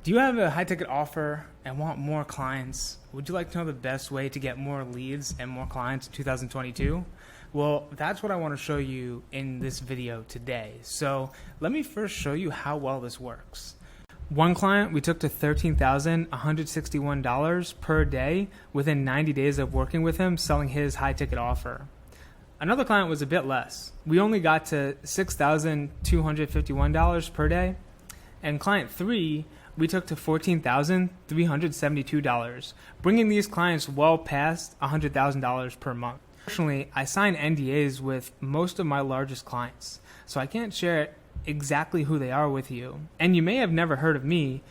Do you have a high ticket offer and want more clients? Would you like to know the best way to get more leads and more clients in 2022? Well, that's what I want to show you in this video today. So let me first show you how well this works. One client we took to $13,161 per day within 90 days of working with him selling his high ticket offer. Another client was a bit less. We only got to $6,251 per day. And client 3, we took to $14,372, bringing these clients well past $100,000 per month. Fortunately, I sign NDAs with most of my largest clients, so I can't share exactly who they are with you. And you may have never heard of me,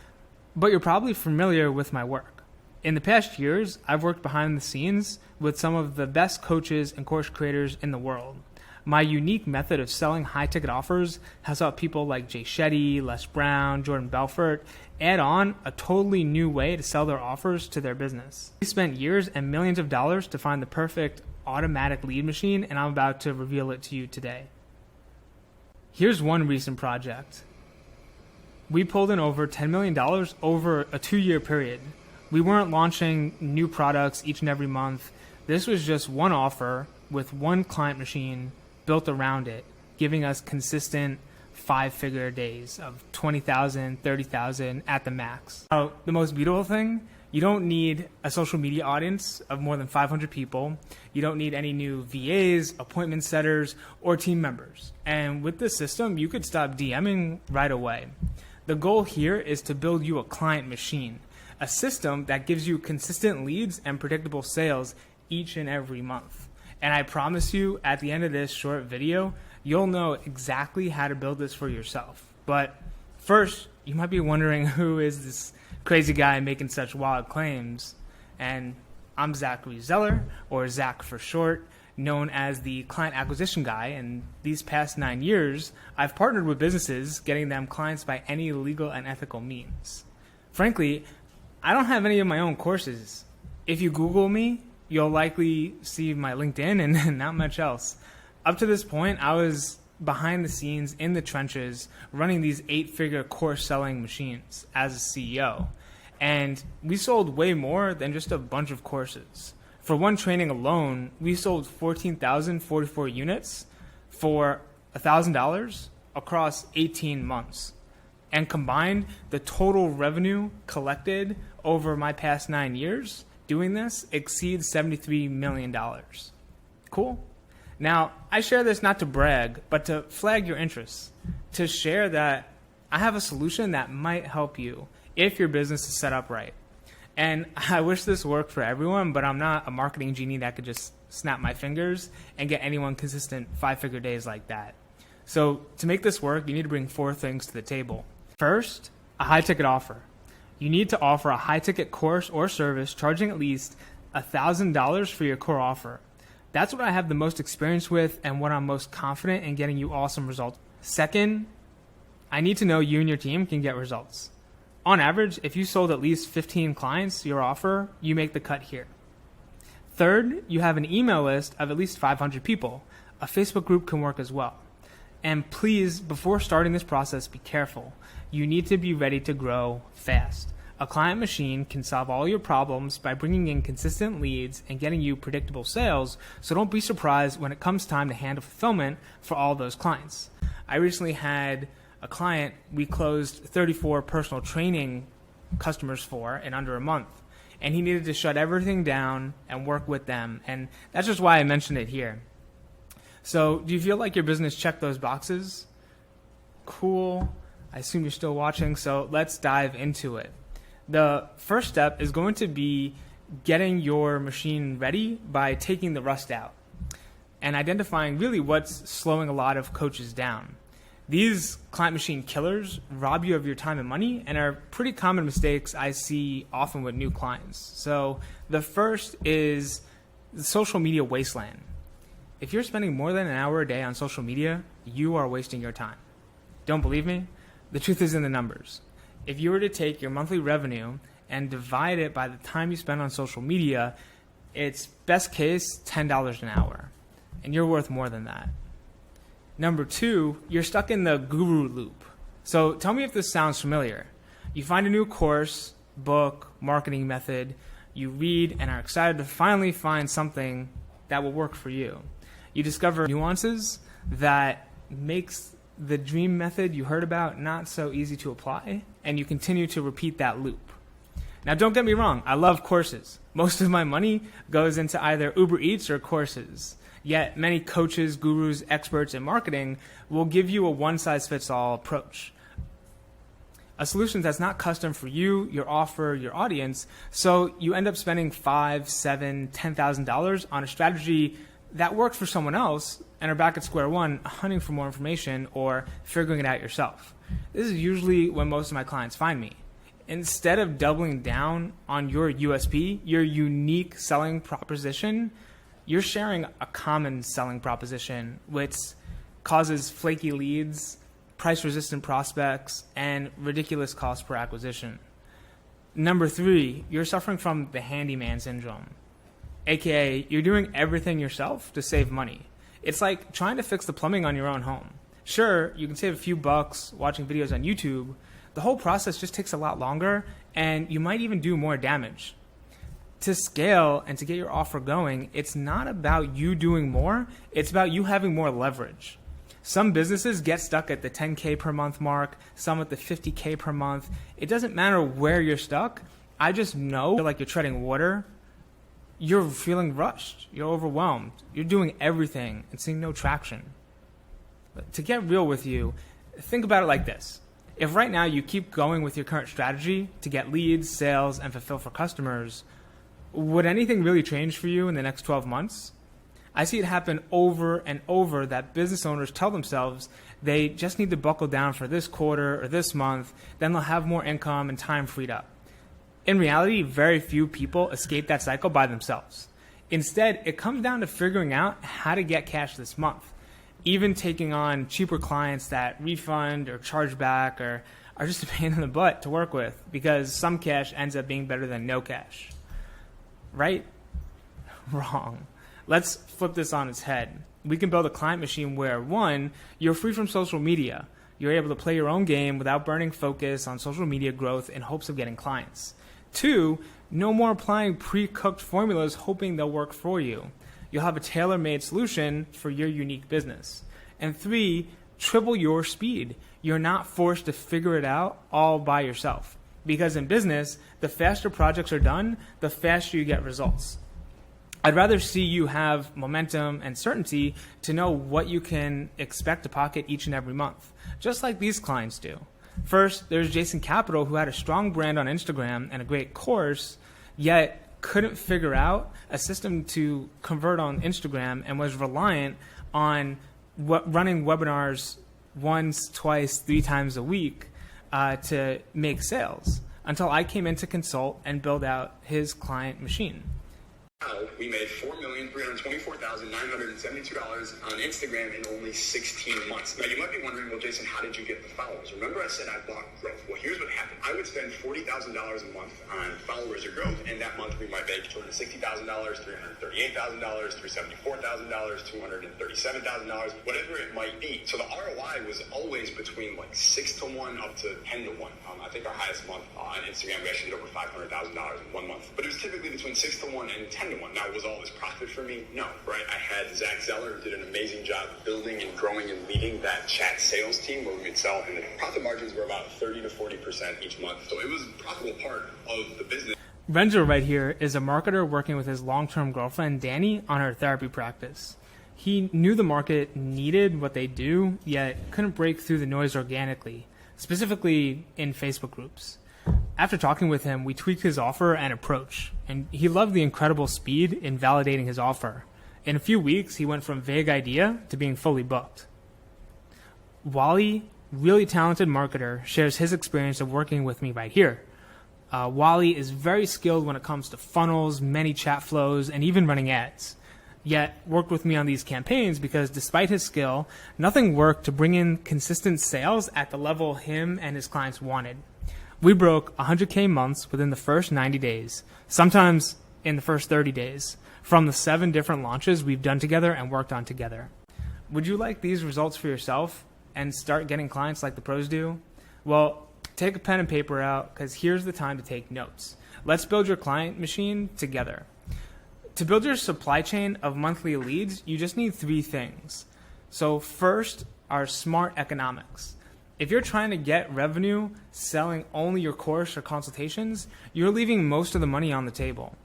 but you're probably familiar with my work. In the past years, I've worked behind the scenes with some of the best coaches and course creators in the world. My unique method of selling high-ticket offers has helped people like Jay Shetty, Les Brown, Jordan Belfort add on a totally new way to sell their offers to their business. We spent years and millions of dollars to find the perfect automatic lead machine, and I'm about to reveal it to you today. Here's one recent project. We pulled in over $10 million over a 2-year period. We weren't launching new products each and every month. This was just one offer with one client machine built around it, giving us consistent 5-figure days of 20,000, 30,000 at the max. Now, the most beautiful thing, you don't need a social media audience of more than 500 people. You don't need any new VAs, appointment setters, or team members. And with this system, you could stop DMing right away. The goal here is to build you a client machine, a system that gives you consistent leads and predictable sales each and every month. And I promise you, at the end of this short video, you'll know exactly how to build this for yourself. But first, you might be wondering, who is this crazy guy making such wild claims? And I'm Zachary Zeller, or Zach for short, known as the client acquisition guy. And these past 9 years, I've partnered with businesses, getting them clients by any legal and ethical means. Frankly, I don't have any of my own courses. If you Google me, you'll likely see my LinkedIn and not much else. Up to this point, I was behind the scenes in the trenches running these 8-figure course selling machines as a CEO. And we sold way more than just a bunch of courses. For one training alone, we sold 14,044 units for $1,000 across 18 months. And combined, the total revenue collected over my past 9 years doing this exceeds $73 million. Cool? Now, I share this not to brag, but to flag your interests, to share that I have a solution that might help you if your business is set up right. And I wish this worked for everyone, but I'm not a marketing genie that could just snap my fingers and get anyone consistent 5-figure days like that. So to make this work, you need to bring 4 things to the table. First, a high-ticket offer. You need to offer a high-ticket course or service charging at least $1,000 for your core offer. That's what I have the most experience with and what I'm most confident in getting you awesome results. Second, I need to know you and your team can get results. On average, if you sold at least 15 clients your offer, you make the cut here. Third, you have an email list of at least 500 people. A Facebook group can work as well. And please, before starting this process, be careful. You need to be ready to grow fast. A client machine can solve all your problems by bringing in consistent leads and getting you predictable sales, so don't be surprised when it comes time to handle fulfillment for all those clients. I recently had a client we closed 34 personal training customers for in under a month, and he needed to shut everything down and work with them, and that's just why I mentioned it here. So do you feel like your business checked those boxes? Cool. I assume you're still watching, so let's dive into it. The first step is going to be getting your machine ready by taking the rust out and identifying really what's slowing a lot of coaches down. These client machine killers rob you of your time and money and are pretty common mistakes I see often with new clients. So the first is the social media wasteland. If you're spending more than an hour a day on social media, you are wasting your time. Don't believe me? The truth is in the numbers. If you were to take your monthly revenue and divide it by the time you spend on social media, it's best case $10 an hour. And you're worth more than that. Number 2, you're stuck in the guru loop. So tell me if this sounds familiar. You find a new course, book, marketing method, you read and are excited to finally find something that will work for you. You discover nuances that makes the dream method you heard about not so easy to apply, and you continue to repeat that loop. Now, don't get me wrong, I love courses. Most of my money goes into either Uber Eats or courses. Yet many coaches, gurus, experts in marketing will give you a one-size-fits-all approach. A solution that's not custom for you, your offer, your audience, so you end up spending $5,000, $7,000, $10,000 on a strategy that works for someone else and are back at square one, hunting for more information or figuring it out yourself. This is usually when most of my clients find me. Instead of doubling down on your USP, your unique selling proposition, you're sharing a common selling proposition, which causes flaky leads, price-resistant prospects, and ridiculous cost per acquisition. Number 3, you're suffering from the handyman syndrome, aka you're doing everything yourself to save money. It's like trying to fix the plumbing on your own home. Sure, you can save a few bucks watching videos on YouTube. The whole process just takes a lot longer, and you might even do more damage. To scale and to get your offer going, it's not about you doing more, it's about you having more leverage. Some businesses get stuck at the 10K per month mark, some at the 50K per month. It doesn't matter where you're stuck. I just know, like you're treading water, you're feeling rushed, you're overwhelmed, you're doing everything and seeing no traction. But to get real with you, think about it like this. If right now you keep going with your current strategy to get leads, sales, and fulfill for customers, would anything really change for you in the next 12 months? I see it happen over and over that business owners tell themselves they just need to buckle down for this quarter or this month, then they'll have more income and time freed up. In reality, very few people escape that cycle by themselves. Instead, it comes down to figuring out how to get cash this month. Even taking on cheaper clients that refund or charge back or are just a pain in the butt to work with because some cash ends up being better than no cash. Right? Wrong. Let's flip this on its head. We can build a client machine where, 1, you're free from social media. You're able to play your own game without burning focus on social media growth in hopes of getting clients. 2, no more applying pre-cooked formulas hoping they'll work for you. You'll have a tailor-made solution for your unique business. And 3, triple your speed. You're not forced to figure it out all by yourself. Because in business, the faster projects are done, the faster you get results. I'd rather see you have momentum and certainty to know what you can expect to pocket each and every month, just like these clients do. First, there's Jason Capital, who had a strong brand on Instagram and a great course, yet couldn't figure out a system to convert on Instagram and was reliant on running webinars once, twice, 3 times a week to make sales until I came in to consult and build out his client machine. We made $4,324,972 on Instagram in only 16 months. Now, you might be wondering, well, Jason, how did you get the followers? Remember I said I bought growth. Well, here's what happened. I would spend $40,000 a month on followers or growth, and that month we might make $260,000, $338,000, $374,000, $237,000, whatever it might be. So the ROI was always between like 6 to 1 up to 10 to 1. I think our highest month on Instagram, we actually did over $500,000 in 1 month. But it was typically between 6 to 1 and 10 to 1. Now, was all this profit for me? No, right? I had Zach Zeller, who did an amazing job building and growing and leading that chat sales team where we would sell, and the profit margins were about 30 to 40% each month. So it was a profitable part of the business. Renzo right here is a marketer working with his long-term girlfriend, Danny, on her therapy practice. He knew the market needed what they do, yet couldn't break through the noise organically, specifically in Facebook groups. After talking with him, we tweaked his offer and approach, and he loved the incredible speed in validating his offer. In a few weeks, he went from vague idea to being fully booked. Wally, really talented marketer, shares his experience of working with me right here. Wally is very skilled when it comes to funnels, many chat flows, and even running ads. Yet worked with me on these campaigns because despite his skill, nothing worked to bring in consistent sales at the level him and his clients wanted. We broke 100K months within the first 90 days, sometimes in the first 30 days, from the 7 different launches we've done together and worked on together. Would you like these results for yourself and start getting clients like the pros do? Well, take a pen and paper out, because here's the time to take notes. Let's build your client machine together. To build your supply chain of monthly leads, you just need 3 things. So first are smart economics. If you're trying to get revenue selling only your course or consultations, you're leaving most of the money on the table.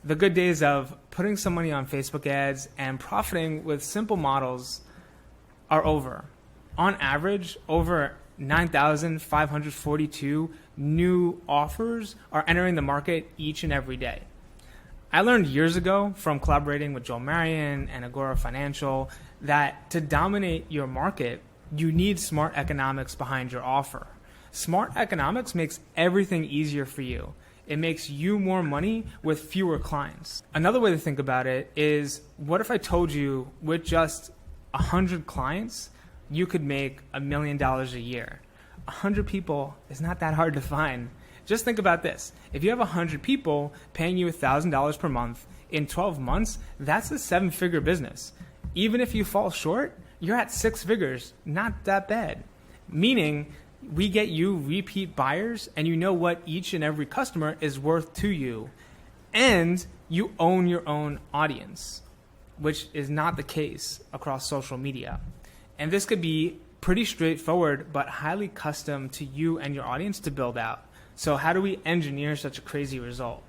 The good days of putting some money on Facebook ads and profiting with simple models are over. On average, over 9,542 new offers are entering the market each and every day. I learned years ago from collaborating with Joel Marion and Agora Financial that to dominate your market, you need smart economics behind your offer. Smart economics makes everything easier for you. It makes you more money with fewer clients. Another way to think about it is, what if I told you with just 100 clients, you could make $1 million a year? 100 people is not that hard to find. Just think about this. If you have 100 people paying you $1,000 per month in 12 months, that's a 7-figure business. Even if you fall short, you're at 6 figures. Not that bad. Meaning, we get you repeat buyers, and you know what each and every customer is worth to you. And you own your own audience, which is not the case across social media. And this could be pretty straightforward, but highly custom to you and your audience to build out. So how do we engineer such a crazy result?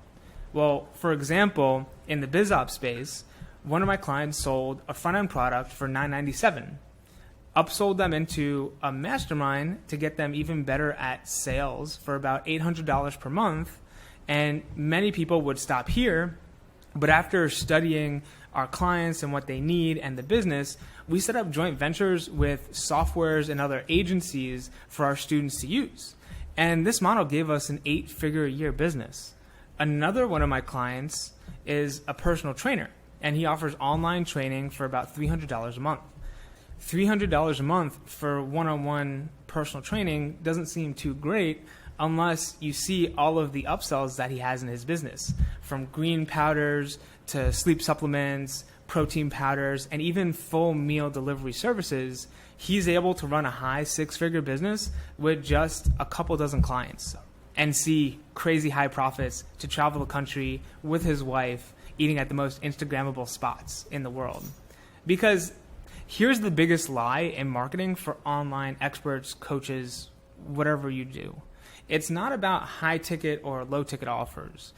Well, for example, in the BizOps space, one of my clients sold a front-end product for $997. Upsold them into a mastermind to get them even better at sales for about $800 per month. And many people would stop here, but after studying our clients and what they need and the business, we set up joint ventures with softwares and other agencies for our students to use. And this model gave us an 8-figure a year business. Another one of my clients is a personal trainer, and he offers online training for about $300 a month. $300 a month for one-on-one personal training doesn't seem too great unless you see all of the upsells that he has in his business, from green powders to sleep supplements, protein powders, and even full meal delivery services. He's able to run a high 6-figure business with just a couple dozen clients and see crazy high profits to travel the country with his wife, eating at the most Instagrammable spots in the world. Because here's the biggest lie in marketing for online experts, coaches, whatever you do. It's not about high ticket or low ticket offers.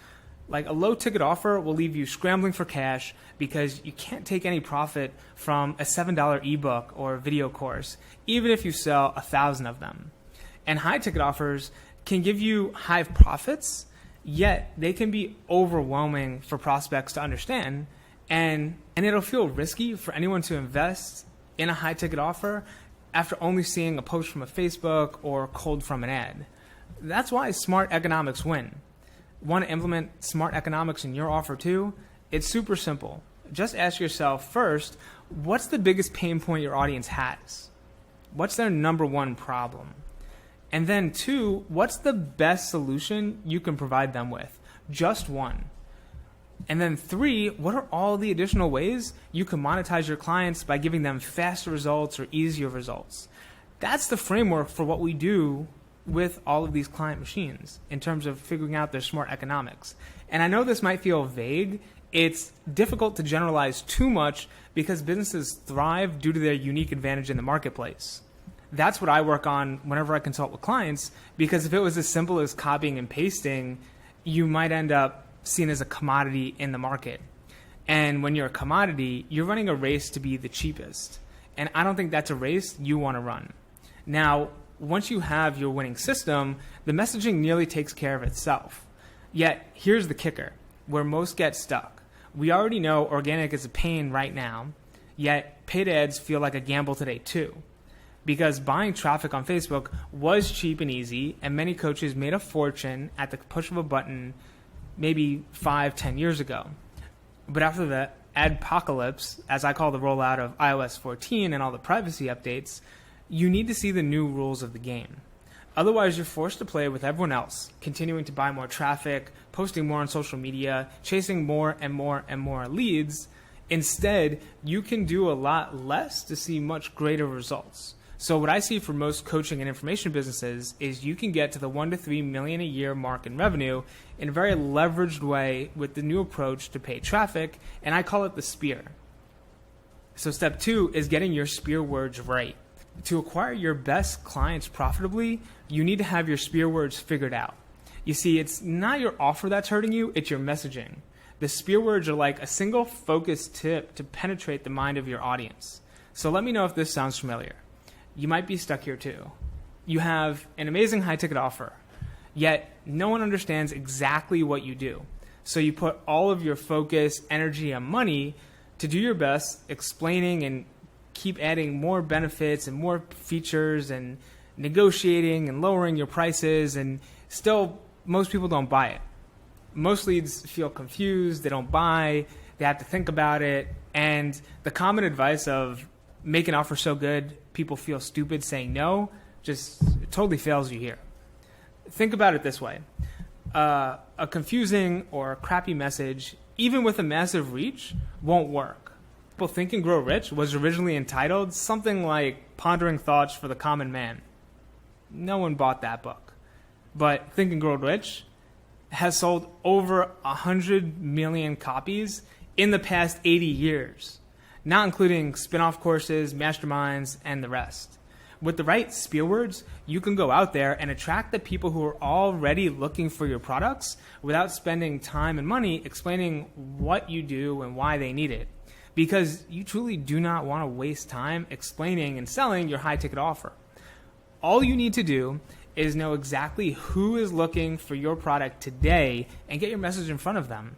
Like, a low ticket offer will leave you scrambling for cash because you can't take any profit from a $7 ebook or video course, even if you sell 1,000 of them. And high ticket offers can give you high profits, yet they can be overwhelming for prospects to understand. And it'll feel risky for anyone to invest in a high ticket offer after only seeing a post from a Facebook or cold from an ad. That's why smart economics win. Want to implement smart economics in your offer too? It's super simple. Just ask yourself first, what's the biggest pain point your audience has? What's their number one problem? And then 2, what's the best solution you can provide them with? Just one. And then 3, what are all the additional ways you can monetize your clients by giving them faster results or easier results? That's the framework for what we do with all of these client machines in terms of figuring out their smart economics. And I know this might feel vague. It's difficult to generalize too much because businesses thrive due to their unique advantage in the marketplace. That's what I work on whenever I consult with clients, because if it was as simple as copying and pasting, you might end up seen as a commodity in the market. And when you're a commodity, you're running a race to be the cheapest. And I don't think that's a race you want to run. Now, once you have your winning system, the messaging nearly takes care of itself. Yet, here's the kicker, where most get stuck. We already know organic is a pain right now, yet paid ads feel like a gamble today too. Because buying traffic on Facebook was cheap and easy, and many coaches made a fortune at the push of a button maybe 5-10 years ago. But after the adpocalypse, as I call the rollout of iOS 14 and all the privacy updates, you need to see the new rules of the game. Otherwise, you're forced to play with everyone else, continuing to buy more traffic, posting more on social media, chasing more and more and more leads. Instead, you can do a lot less to see much greater results. So what I see for most coaching and information businesses is you can get to the 1 to 3 million a year mark in revenue in a very leveraged way with the new approach to paid traffic, and I call it the spear. So step 2 is getting your spear words right. To acquire your best clients profitably, you need to have your spear words figured out. You see, it's not your offer that's hurting you, it's your messaging. The spear words are like a single focused tip to penetrate the mind of your audience. So let me know if this sounds familiar. You might be stuck here too. You have an amazing high ticket offer, yet no one understands exactly what you do. So you put all of your focus, energy, and money to do your best explaining and keep adding more benefits and more features and negotiating and lowering your prices, and still most people don't buy it. Most leads feel confused, they don't buy, they have to think about it, and the common advice of make an offer so good people feel stupid saying no just totally fails you here. Think about it this way. A confusing or crappy message, even with a massive reach, won't work. People Think and Grow Rich was originally entitled something like Pondering Thoughts for the Common Man. No one bought that book. But Think and Grow Rich has sold over 100 million copies in the past 80 years, not including spin-off courses, masterminds, and the rest. With the right spear words, you can go out there and attract the people who are already looking for your products without spending time and money explaining what you do and why they need it. Because you truly do not want to waste time explaining and selling your high-ticket offer. All you need to do is know exactly who is looking for your product today and get your message in front of them.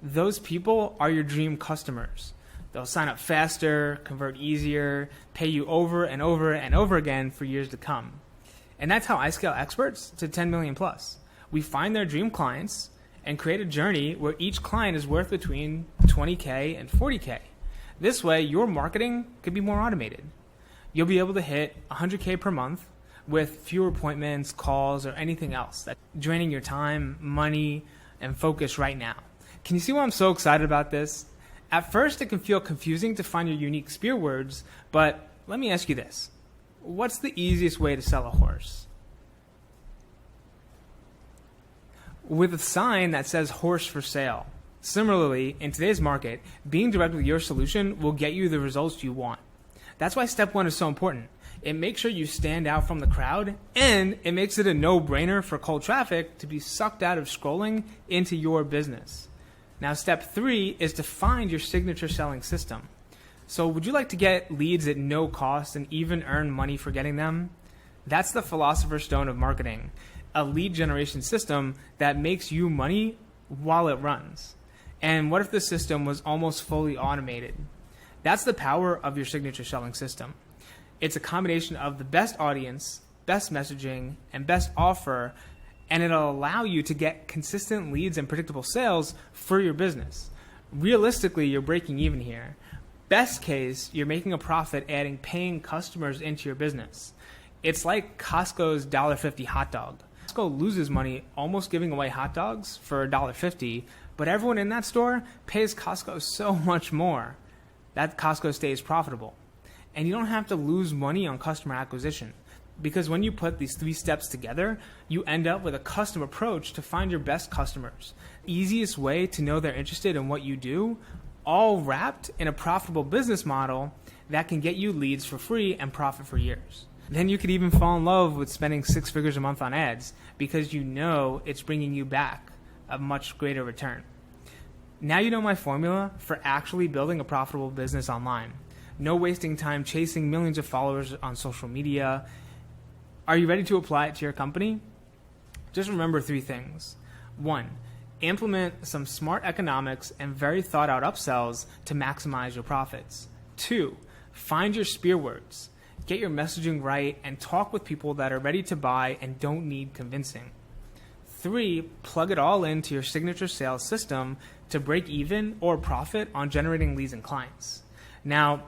Those people are your dream customers. They'll sign up faster, convert easier, pay you over and over and over again for years to come. And that's how I scale experts to 10 million plus. We find their dream clients and create a journey where each client is worth between 20K and 40K. This way, your marketing could be more automated. You'll be able to hit 100K per month with fewer appointments, calls, or anything else that's draining your time, money, and focus right now. Can you see why I'm so excited about this? At first, it can feel confusing to find your unique spear words, but let me ask you this. What's the easiest way to sell a horse? With a sign that says horse for sale. Similarly, in today's market, being direct with your solution will get you the results you want. That's why step 1 is so important. It makes sure you stand out from the crowd, and it makes it a no-brainer for cold traffic to be sucked out of scrolling into your business. Now, step 3 is to find your signature selling system. So would you like to get leads at no cost and even earn money for getting them? That's the philosopher's stone of marketing, a lead generation system that makes you money while it runs. And what if the system was almost fully automated? That's the power of your signature selling system. It's a combination of the best audience, best messaging, and best offer, and it'll allow you to get consistent leads and predictable sales for your business. Realistically, you're breaking even here. Best case, you're making a profit adding paying customers into your business. It's like Costco's $1.50 hot dog. Costco loses money almost giving away hot dogs for $1.50, but everyone in that store pays Costco so much more that Costco stays profitable. And you don't have to lose money on customer acquisition, because when you put these 3 steps together, you end up with a custom approach to find your best customers. Easiest way to know they're interested in what you do, all wrapped in a profitable business model that can get you leads for free and profit for years. Then you could even fall in love with spending 6 figures a month on ads because you know it's bringing you back a much greater return. Now you know my formula for actually building a profitable business online. No wasting time chasing millions of followers on social media. Are you ready to apply it to your company? Just remember 3 things. 1, implement some smart economics and very thought out upsells to maximize your profits. 2, find your spear words. Get your messaging right and talk with people that are ready to buy and don't need convincing. 3, plug it all into your signature sales system to break even or profit on generating leads and clients. Now,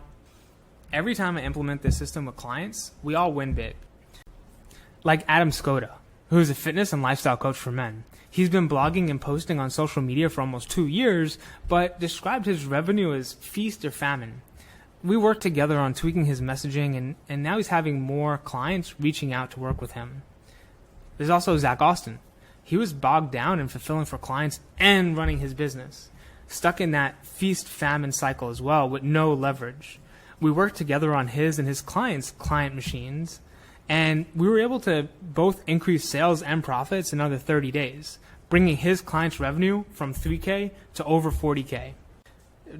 every time I implement this system with clients, we all win big. Like Adam Skoda, who is a fitness and lifestyle coach for men. He's been blogging and posting on social media for almost 2 years, but described his revenue as feast or famine. We worked together on tweaking his messaging, and now he's having more clients reaching out to work with him. There's also Zach Austin. He was bogged down in fulfilling for clients and running his business, stuck in that feast-famine cycle as well with no leverage. We worked together on his and his clients' client machines, and we were able to both increase sales and profits in under 30 days, bringing his clients' revenue from $3K to over $40K.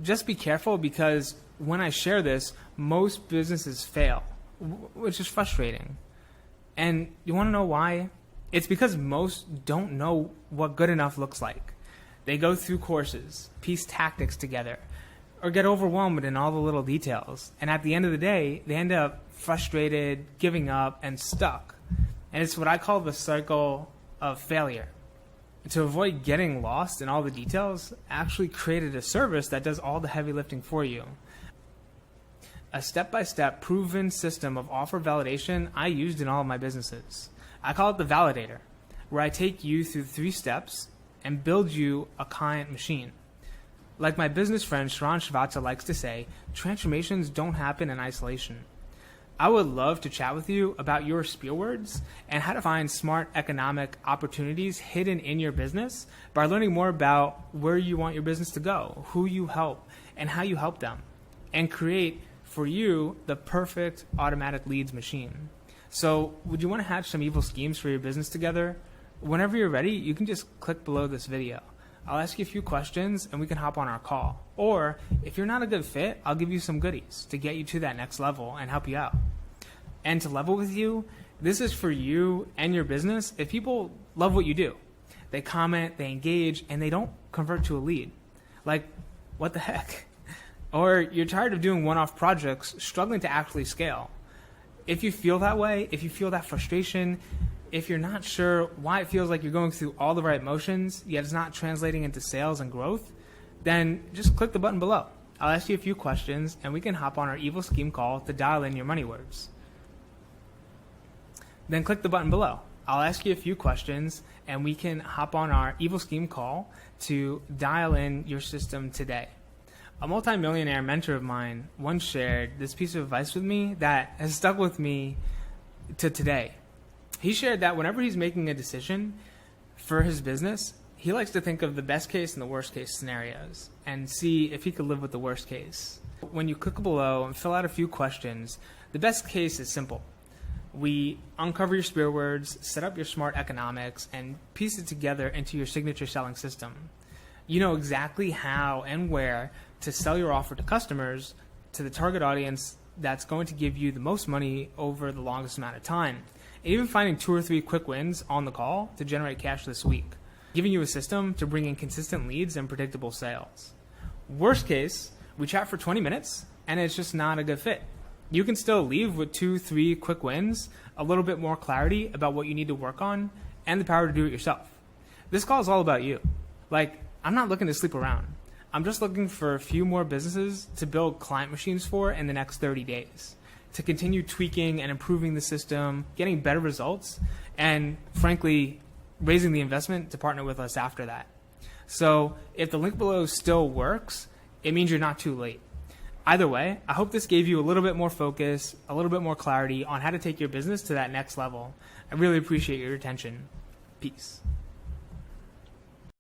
Just be careful, because when I share this, most businesses fail, which is frustrating. And you want to know why? It's because most don't know what good enough looks like. They go through courses, piece tactics together, or get overwhelmed in all the little details. And at the end of the day, they end up frustrated, giving up, and stuck. And it's what I call the cycle of failure. To avoid getting lost in all the details, I actually created a service that does all the heavy lifting for you. A step-by-step proven system of offer validation I used in all of my businesses. I call it the validator, where I take you through 3 steps and build you a client machine. Like my business friend Sharon Shvatza likes to say, transformations don't happen in isolation. I would love to chat with you about your spiel words and how to find smart economic opportunities hidden in your business by learning more about where you want your business to go, who you help, and how you help them, and create for you the perfect automatic leads machine. So would you want to hatch some evil schemes for your business together? Whenever you're ready, you can just click below this video. I'll ask you a few questions and we can hop on our call. Or if you're not a good fit, I'll give you some goodies to get you to that next level and help you out. And to level with you, this is for you and your business if people love what you do. They comment, they engage, and they don't convert to a lead. Like, what the heck? Or you're tired of doing one-off projects, struggling to actually scale. If you feel that way, if you feel that frustration, if you're not sure why it feels like you're going through all the right motions, yet it's not translating into sales and growth, then just click the button below. I'll ask you a few questions, and we can hop on our evil scheme call to dial in your money words. Then click the button below. I'll ask you a few questions, and we can hop on our evil scheme call to dial in your system today. A multimillionaire mentor of mine once shared this piece of advice with me that has stuck with me to today. He shared that whenever he's making a decision for his business, he likes to think of the best case and the worst case scenarios and see if he could live with the worst case. When you click below and fill out a few questions, the best case is simple. We uncover your spiel words, set up your smart economics, and piece it together into your signature selling system. You know exactly how and where to sell your offer to customers, to the target audience that's going to give you the most money over the longest amount of time. And even finding 2 or 3 quick wins on the call to generate cash this week, giving you a system to bring in consistent leads and predictable sales. Worst case, we chat for 20 minutes and it's just not a good fit. You can still leave with 2, 3 quick wins, a little bit more clarity about what you need to work on, and the power to do it yourself. This call is all about you. Like, I'm not looking to sleep around. I'm just looking for a few more businesses to build client machines for in the next 30 days, to continue tweaking and improving the system, getting better results, and frankly, raising the investment to partner with us after that. So if the link below still works, it means you're not too late. Either way, I hope this gave you a little bit more focus, a little bit more clarity on how to take your business to that next level. I really appreciate your attention. Peace.